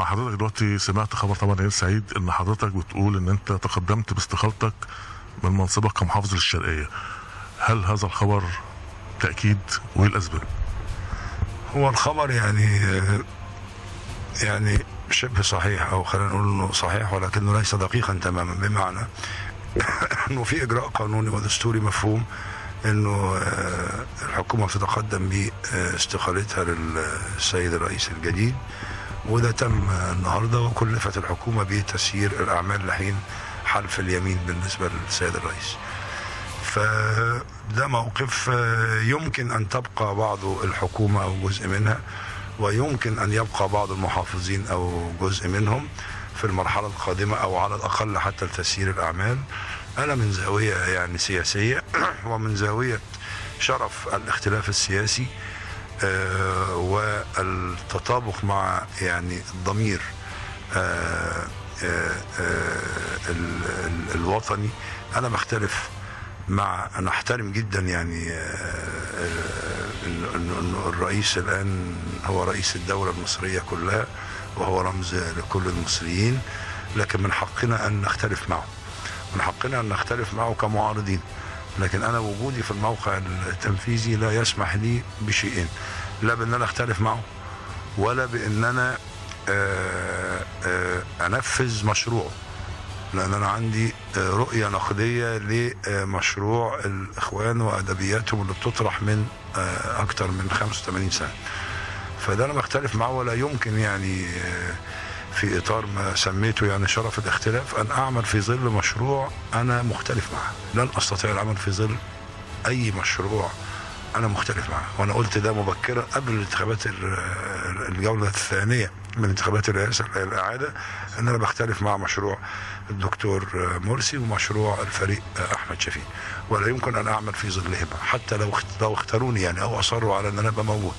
حضرتك دلوقتي سمعت خبر طبعا غير سعيد ان حضرتك بتقول ان انت تقدمت باستقالتك من منصبك كمحافظ للشرقية. هل هذا الخبر تأكيد وايه الاسباب؟ هو الخبر يعني شبه صحيح، او خلينا نقول انه صحيح ولكنه ليس دقيقا تماما، بمعنى انه في اجراء قانوني ودستوري مفهوم انه الحكومه بتتقدم باستقالتها للسيد الرئيس الجديد، وده تم النهارده، وكلفت الحكومه بتسيير الاعمال لحين حلف اليمين بالنسبه للسيد الرئيس. فده موقف يمكن ان تبقى بعض الحكومه او جزء منها، ويمكن ان يبقى بعض المحافظين او جزء منهم في المرحله القادمه، او على الاقل حتى لتسيير الاعمال. انا من زاويه يعني سياسيه ومن زاويه شرف الاختلاف السياسي والتطابق مع يعني الضمير الوطني. انا بختلف انا احترم جدا يعني انه الرئيس الان هو رئيس الدوله المصريه كلها، وهو رمز لكل المصريين، لكن من حقنا ان نختلف معه، من حقنا ان نختلف معه كمعارضين. لكن انا وجودي في الموقع التنفيذي لا يسمح لي بشيئين: لا بان انا اختلف معه، ولا بان انا انفذ مشروعه، لان انا عندي رؤيه نقديه لمشروع الاخوان وادبياتهم اللي بتطرح من اكثر من 85 سنه. فده انا بختلف معه، ولا يمكن يعني في اطار ما سميته يعني شرف الاختلاف ان اعمل في ظل مشروع انا مختلف معه. لن استطيع العمل في ظل اي مشروع انا مختلف معه، وانا قلت ده مبكرا قبل الانتخابات الجوله الثانيه من انتخابات الرئاسه الاعاده، ان انا بختلف مع مشروع الدكتور مرسي ومشروع الفريق احمد شفيق، ولا يمكن ان اعمل في ظلهما حتى لو اختاروني يعني او اصروا على ان انا ابقى موجود.